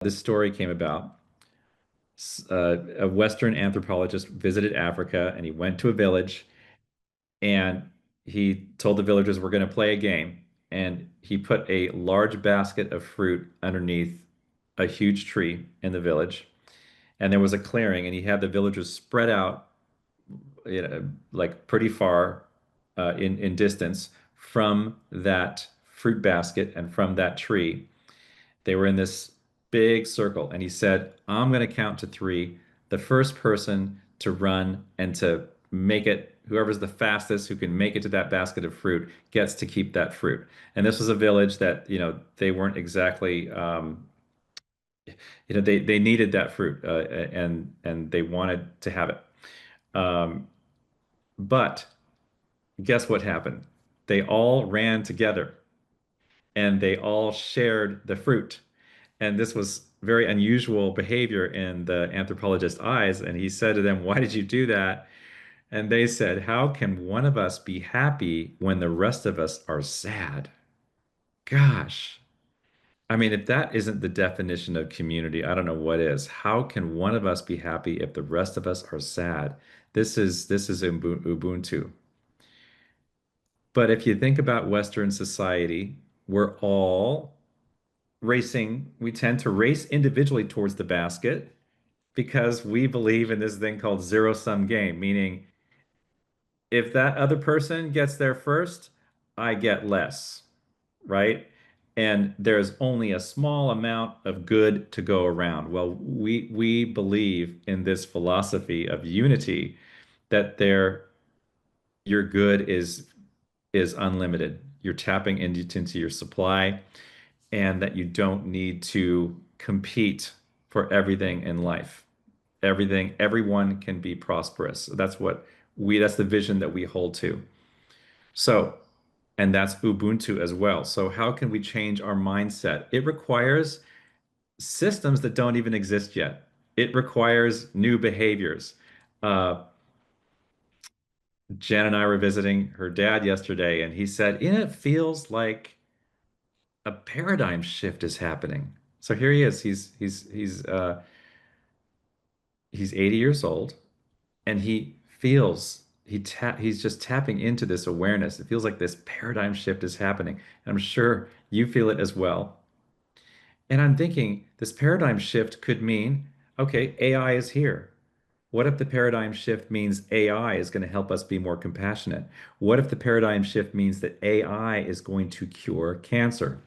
this story came about. A Western anthropologist visited Africa and he went to a village and he told the villagers, "We're going to play a game." And he put a large basket of fruit underneath a huge tree in the village. And there was a clearing, and he had the villagers spread out, like pretty far in distance from that fruit basket and from that tree. They were in this big circle, and he said, I'm going to count to three. The first person to run and to make it, whoever's the fastest who can make it to that basket of fruit gets to keep that fruit. And this was a village that, they weren't exactly, they needed that fruit, and they wanted to have it. Um, but guess what happened? They all ran together and they all shared the fruit. And this was very unusual behavior in the anthropologist's eyes. And he said to them, "Why did you do that?" And they said, "How can one of us be happy when the rest of us are sad?" Gosh. I mean, if that isn't the definition of community, I don't know what is. How can one of us be happy if the rest of us are sad? This is Ubuntu. But if you think about Western society, we're all racing. We tend to race individually towards the basket because we believe in this thing called zero-sum game, meaning if that other person gets there first, I get less, right? And there's only a small amount of good to go around. Well, we believe in this philosophy of unity that your good is unlimited. You're tapping into your supply, and that you don't need to compete for everything in life. Everyone can be prosperous. So that's the vision that we hold to. So, and that's Ubuntu as well. So how can we change our mindset? It requires systems that don't even exist yet. It requires new behaviors. Uh, Jen and I were visiting her dad yesterday, and he said, it feels like a paradigm shift is happening. So here he is. He's 80 years old, and he's just tapping into this awareness. It feels like this paradigm shift is happening. And I'm sure you feel it as well. And I'm thinking this paradigm shift could mean, okay, AI is here. What if the paradigm shift means AI is going to help us be more compassionate? What if the paradigm shift means that AI is going to cure cancer?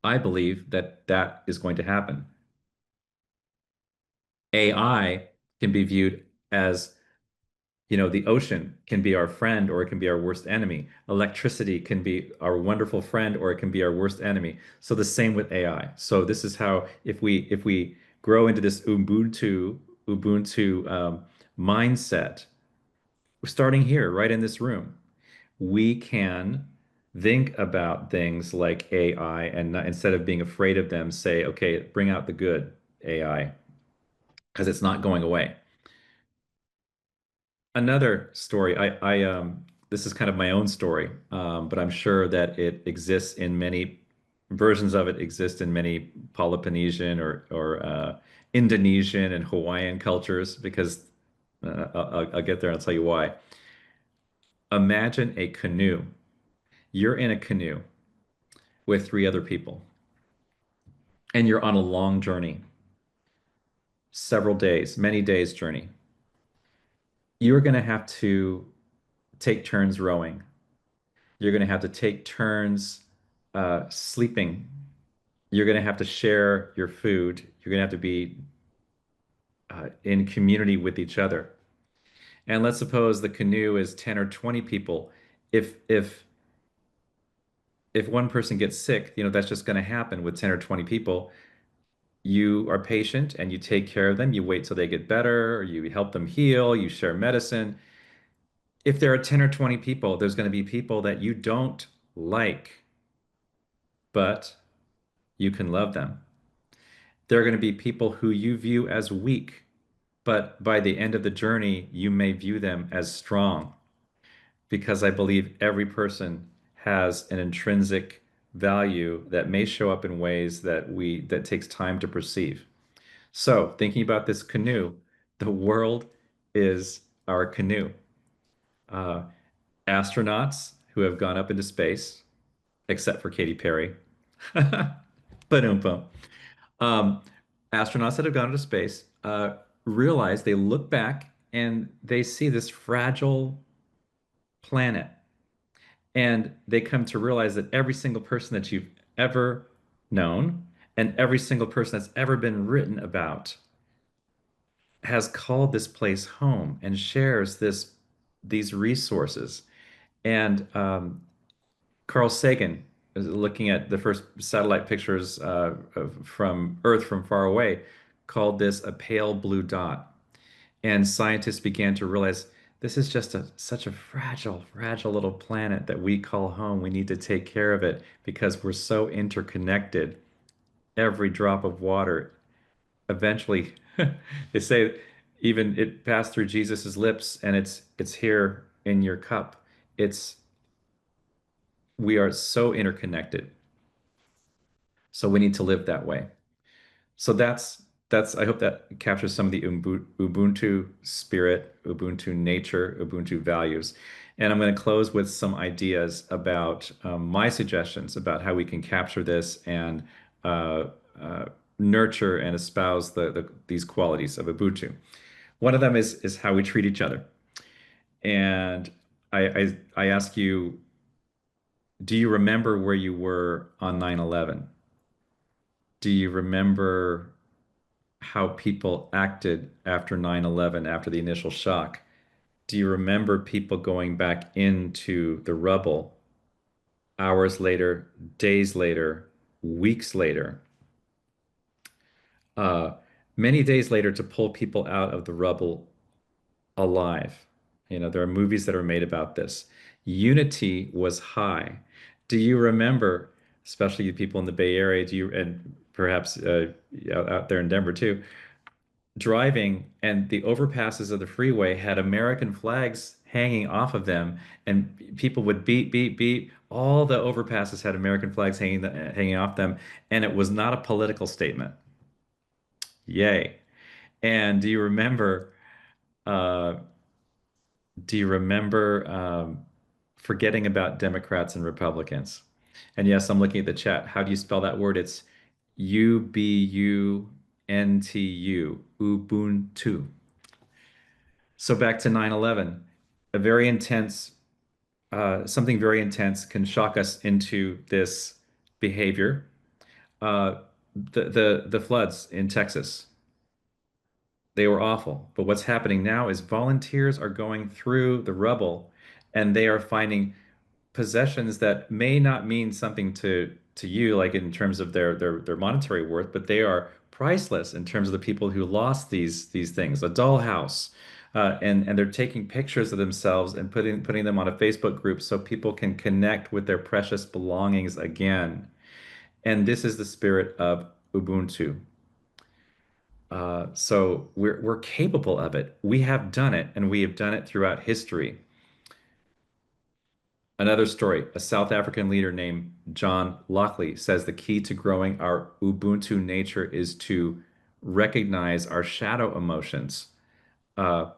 I believe that that is going to happen. AI can be viewed as, the ocean can be our friend or it can be our worst enemy. Electricity can be our wonderful friend or it can be our worst enemy. So the same with AI. So this is how if we grow into this Ubuntu mindset, starting here, right in this room, we can think about things like AI and not, instead of being afraid of them, say, okay, bring out the good AI because it's not going away. Another story, this is kind of my own story, but I'm sure that it exists in many versions of it exist in many Peloponnesian or Indonesian and Hawaiian cultures because I'll get there and I'll tell you why. Imagine a canoe. You're in a canoe with three other people, and you're on a long journey, several days, many days journey. You're going to have to take turns rowing. You're going to have to take turns sleeping. You're going to have to share your food. You're going to have to be in community with each other. And let's suppose the canoe is 10 or 20 people. If one person gets sick, that's just going to happen with 10 or 20 people. You are patient and you take care of them. You wait till they get better, or you help them heal, you share medicine. If there are 10 or 20 people, there's going to be people that you don't like, but you can love them. There are going to be people who you view as weak, but by the end of the journey, you may view them as strong because I believe every person has an intrinsic value that may show up in ways that takes time to perceive. So, thinking about this canoe, the world is our canoe. Uh, Astronauts who have gone up into space, except for Katy Perry. Ba-dum-bum. Um, Astronauts that have gone into space realize they look back and they see this fragile planet. And they come to realize that every single person that you've ever known and every single person that's ever been written about has called this place home and shares these resources. And Carl Sagan is looking at the first satellite pictures from Earth from far away, called this a pale blue dot. And scientists began to realize this is just such a fragile, fragile little planet that we call home. We need to take care of it because we're so interconnected. Every drop of water eventually, they say, even it passed through Jesus's lips and it's here in your cup. It's We are so interconnected. So we need to live that way. So that's I hope that captures some of the Ubuntu spirit, Ubuntu nature, Ubuntu values. And I'm going to close with some ideas about my suggestions about how we can capture this and uh, uh, nurture and espouse these qualities of Ubuntu. One of them is how we treat each other. And I ask you, do you remember where you were on 9/11? Do you remember how people acted after 9/11, after the initial shock? Do you remember people going back into the rubble hours later, days later, weeks later, uh, many days later to pull people out of the rubble alive? There are movies that are made about this. Unity was high. Do you remember, especially you people in the Bay Area, and perhaps out there in Denver too, driving and the overpasses of the freeway had American flags hanging off of them, and people would beep, beep, beep. All the overpasses had American flags hanging off them, and it was not a political statement. Yay. And uh, do you remember forgetting about Democrats and Republicans? And yes, I'm looking at the chat. How do you spell that word? It's Ubuntu, Ubuntu. So back to 9/11, a very intense, something very intense can shock us into this behavior. Uh, the floods in Texas, they were awful. But what's happening now is volunteers are going through the rubble and they are finding possessions that may not mean something to you, like in terms of their monetary worth, but they are priceless in terms of the people who lost these things. A dollhouse, and they're taking pictures of themselves and putting them on a Facebook group so people can connect with their precious belongings again. And this is the spirit of Ubuntu. So we're capable of it. We have done it, and we have done it throughout history. Another story, a South African leader named John Lockley says the key to growing our Ubuntu nature is to recognize our shadow emotions. Uh,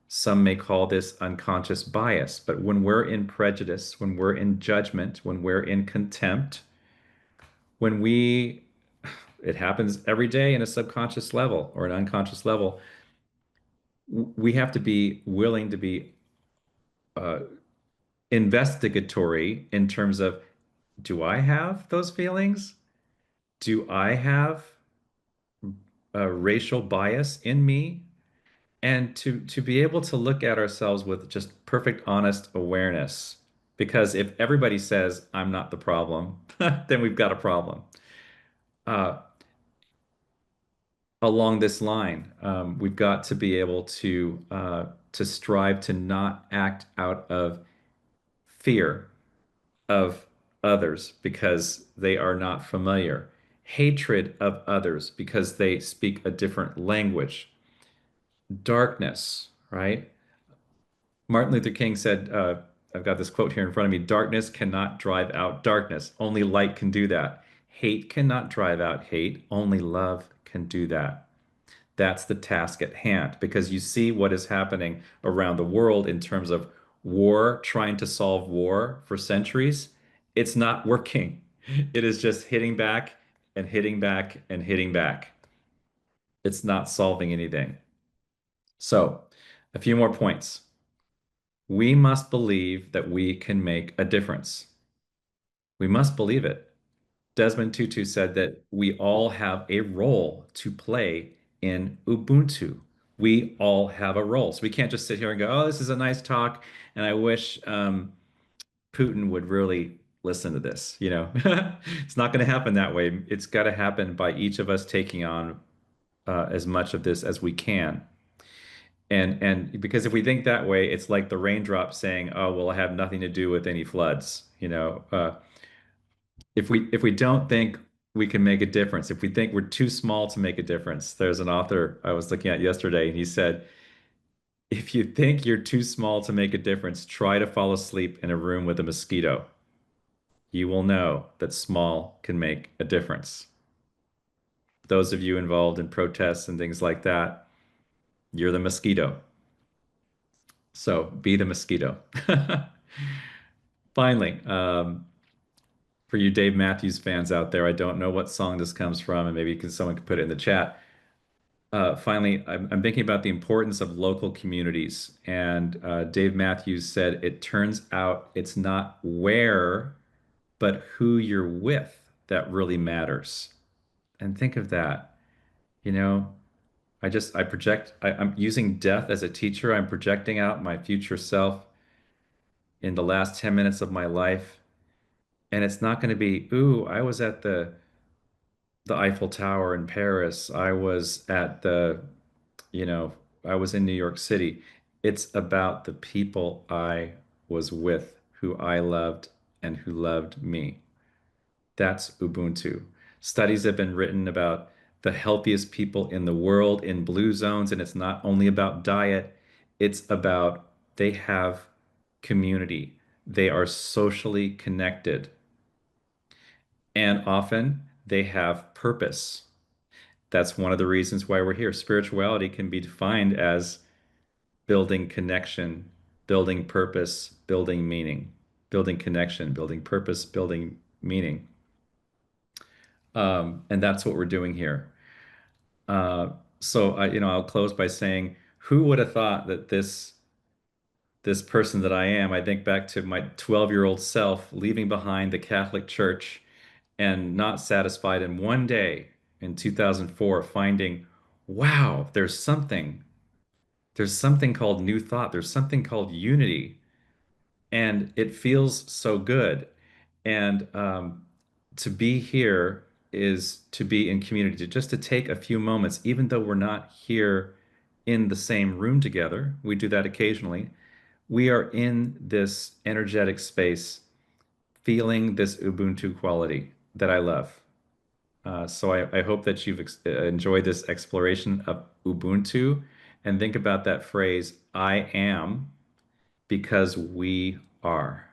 some may call this unconscious bias, but when we're in prejudice, when we're in judgment, when we're in contempt, when it happens every day in a subconscious level or an unconscious level, we have to be willing to be uh, investigatory in terms of, do I have those feelings? Do I have a racial bias in me? And to be able to look at ourselves with just perfect honest awareness. Because if everybody says I'm not the problem, then we've got a problem. Uh, Along this line, we've got to be able to strive to not act out of fear of others because they are not familiar, hatred of others because they speak a different language, darkness, right? Martin Luther King said, I've got this quote here in front of me. Darkness cannot drive out darkness. Only light can do that. Hate cannot drive out hate. Only love can do that. That's the task at hand because you see what is happening around the world in terms of war, trying to solve war for centuries. It's not working. It is just hitting back and hitting back and hitting back. It's not solving anything. So, a few more points. We must believe that we can make a difference. We must believe it. Desmond Tutu said that we all have a role to play in Ubuntu. We all have a role. So we can't just sit here and go, oh, this is a nice talk. And I wish Putin would really listen to this. It's not going to happen that way. It's got to happen by each of us taking on as much of this as we can. And because if we think that way, it's like the raindrop saying, "Oh, well, I have nothing to do with any floods." If we don't think we can make a difference, if we think we're too small to make a difference, there's an author I was looking at yesterday, and he said, if you think you're too small to make a difference, try to fall asleep in a room with a mosquito. You will know that small can make a difference. Those of you involved in protests and things like that, you're the mosquito. So be the mosquito. Finally, for you Dave Matthews fans out there, I don't know what song this comes from, and maybe someone could put it in the chat. Finally, I'm thinking about the importance of local communities. And Dave Matthews said, it turns out it's not where, but who you're with that really matters. And think of that. You know, I'm using death as a teacher. I'm projecting out my future self in the last 10 minutes of my life. And it's not going to be, ooh, I was at the Eiffel Tower in Paris. I was at you know, I was in New York City. It's about the people I was with, who I loved and who loved me. That's Ubuntu. Studies have been written about the healthiest people in the world in blue zones, and it's not only about diet, it's about they have community. They are socially connected, and often they have purpose. That's one of the reasons why we're here. Spirituality can be defined as building connection, building purpose, building meaning, building connection, building purpose, building meaning. And that's what we're doing here. I'll close by saying, who would have thought that this person that I am, I think back to my 12-year-old self leaving behind the Catholic Church and not satisfied, in one day in 2004 finding, wow, there's something called new thought, there's something called unity, and it feels so good. And to be here is to be in community, just to take a few moments, even though we're not here in the same room together. We do that occasionally. We are in this energetic space, feeling this Ubuntu quality that I love. So I hope that you've enjoyed this exploration of Ubuntu, and think about that phrase, I am, because we are.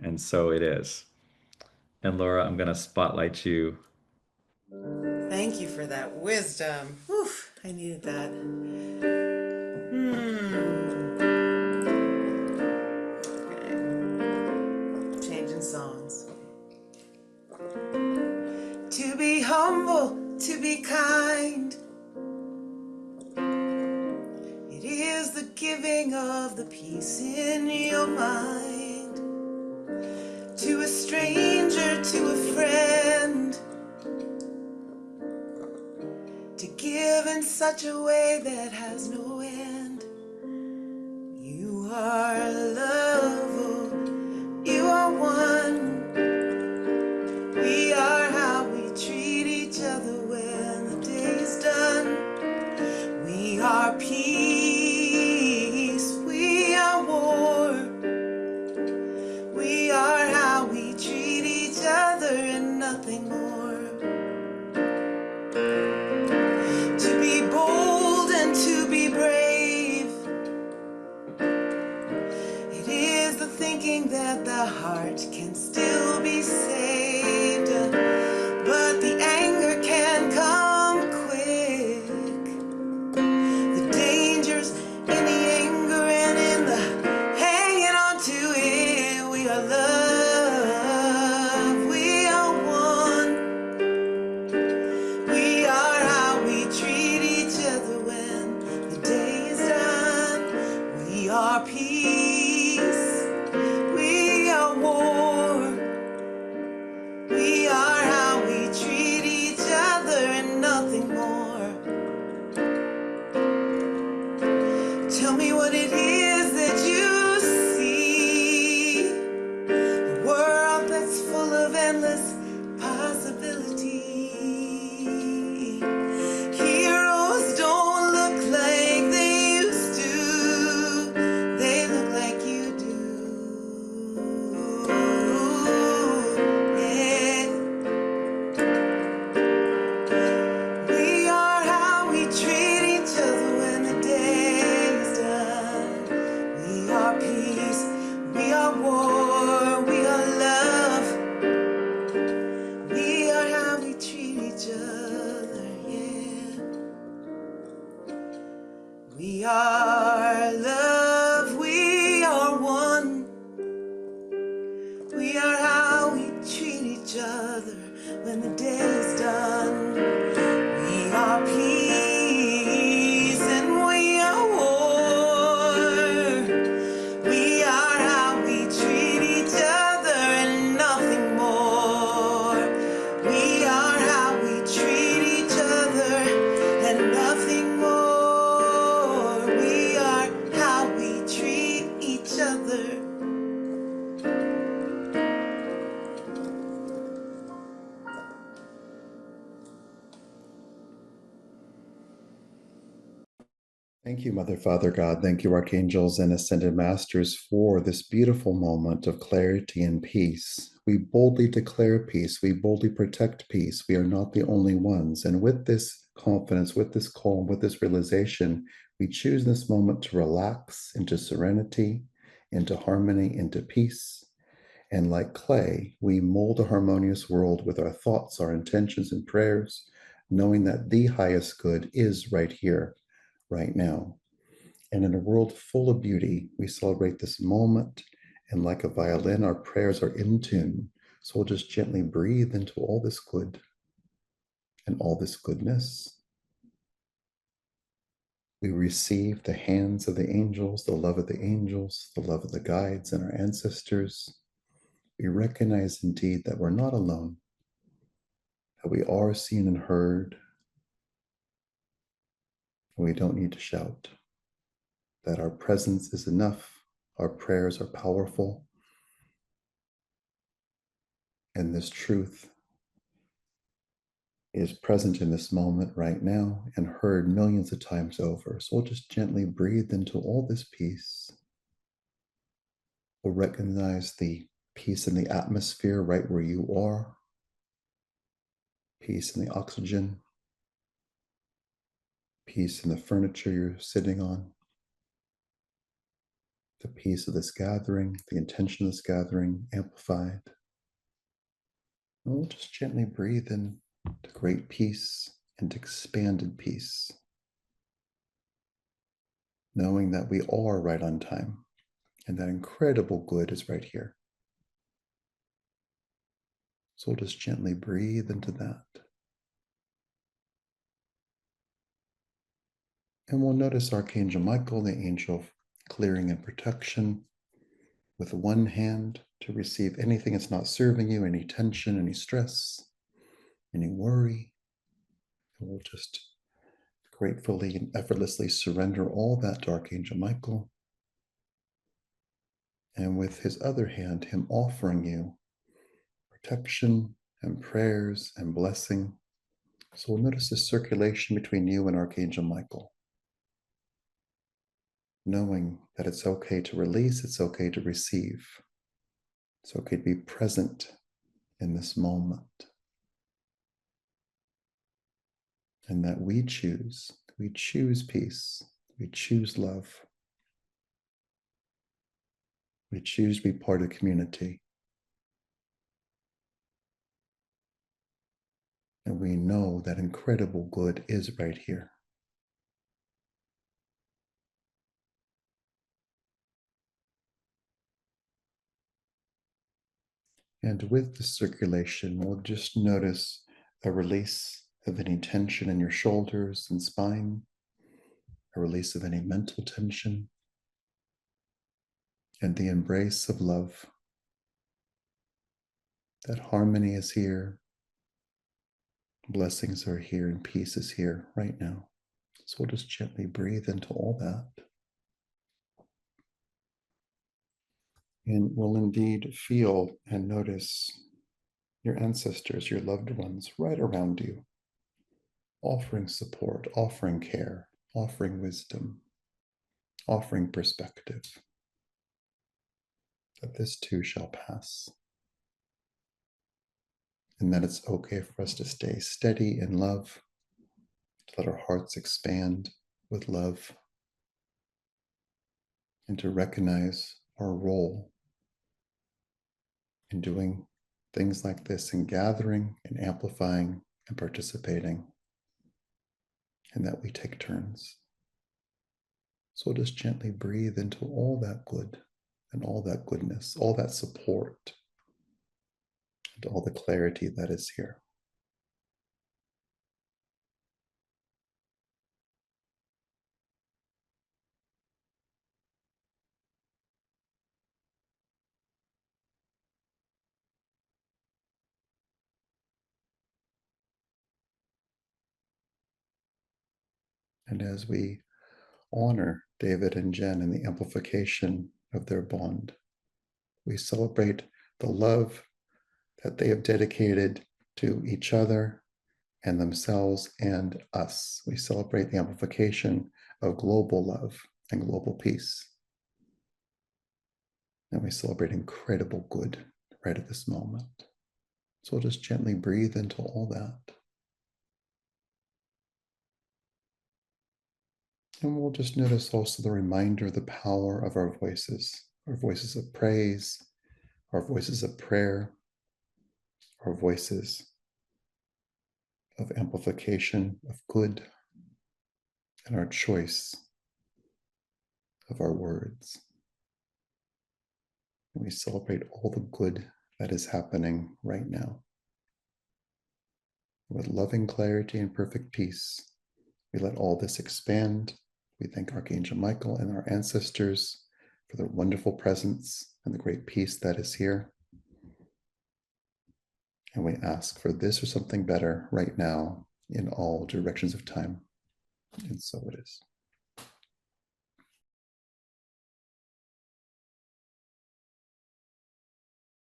And so it is. And Laura, I'm going to spotlight you. Thank you for that wisdom. Whew, I needed that. Okay. Changing songs. To be humble, to be kind. It is the giving of the peace in your mind. To a stranger, to a friend. To give in such a way that has no end. You are love, you are one. We are how we treat each other when the day's done. We are peace, we are war. We are how we treat each other and nothing more. To be bold and to be brave, it that the heart can still be saved, but the anger can come quick. The dangers in the anger and in the hanging on to it. We are love, we are one. We are how we treat each other when the day is done. We are peace, we are war. We are how we treat each other and nothing more. Tell me what it is that you see. A world that's full of endless possibility. Heroes don't look like they used to. They look like you do. Yeah. We are how we treat each other when the day is done. We are peace, we are war, we are love. We are how we treat each other, yeah. We are love, we are one. We are how we treat each other when the day is done. We are peace and we are war. We are how we treat each other and nothing more. We are how we treat each other and nothing more. We are how we treat each other. Thank you, Mother, Father, God. Thank you, Archangels and Ascended Masters, for this beautiful moment of clarity and peace. We boldly declare peace. We boldly protect peace. We are not the only ones. And with this confidence, with this calm, with this realization, we choose this moment to relax into serenity, into harmony, into peace. And like clay, we mold a harmonious world with our thoughts, our intentions, and prayers, knowing that the highest good is right here, right now. And in a world full of beauty, we celebrate this moment. And like a violin, our prayers are in tune. So we'll just gently breathe into all this good and all this goodness. We receive the hands of the angels, the love of the angels, the love of the guides and our ancestors. We recognize indeed that we're not alone, that we are seen and heard, and we don't need to shout, that our presence is enough, our prayers are powerful, and this truth is present in this moment right now and heard millions of times over. So we'll just gently breathe into all this peace. We'll recognize the peace in the atmosphere right where you are, peace in the oxygen, peace in the furniture you're sitting on, the peace of this gathering, the intention of this gathering amplified. And we'll just gently breathe in to great peace and expanded peace, knowing that we are right on time and that incredible good is right here. So we'll just gently breathe into that. And we'll notice Archangel Michael, the angel of clearing and protection, with one hand to receive anything that's not serving you, any tension, any stress, any worry. And we'll just gratefully and effortlessly surrender all that to Archangel Michael. And with his other hand, him offering you protection and prayers and blessing. So we'll notice the circulation between you and Archangel Michael, knowing that it's okay to release, it's okay to receive. It's okay to be present in this moment. And that we choose peace, we choose love. We choose to be part of the community. And we know that incredible good is right here. And with the circulation, we'll just notice a release of any tension in your shoulders and spine, a release of any mental tension, and the embrace of love. That harmony is here, blessings are here, and peace is here right now. So we'll just gently breathe into all that. And we'll indeed feel and notice your ancestors, your loved ones right around you, offering support, offering care, offering wisdom, offering perspective, that this too shall pass. And that it's okay for us to stay steady in love, to let our hearts expand with love, and to recognize our role in doing things like this, in gathering and amplifying and participating, and that we take turns. So we'll just gently breathe into all that good and all that goodness, all that support, and all the clarity that is here. And as we honor David and Jen in the amplification of their bond, we celebrate the love that they have dedicated to each other and themselves and us. We celebrate the amplification of global love and global peace. And we celebrate incredible good right at this moment. So we'll just gently breathe into all that. And we'll just notice also the reminder of the power of our voices of praise, our voices of prayer, our voices of amplification of good, and our choice of our words. And we celebrate all the good that is happening right now. With loving clarity and perfect peace, we let all this expand. We thank Archangel Michael and our ancestors for their wonderful presence and the great peace that is here. And we ask for this or something better right now in all directions of time. And so it is.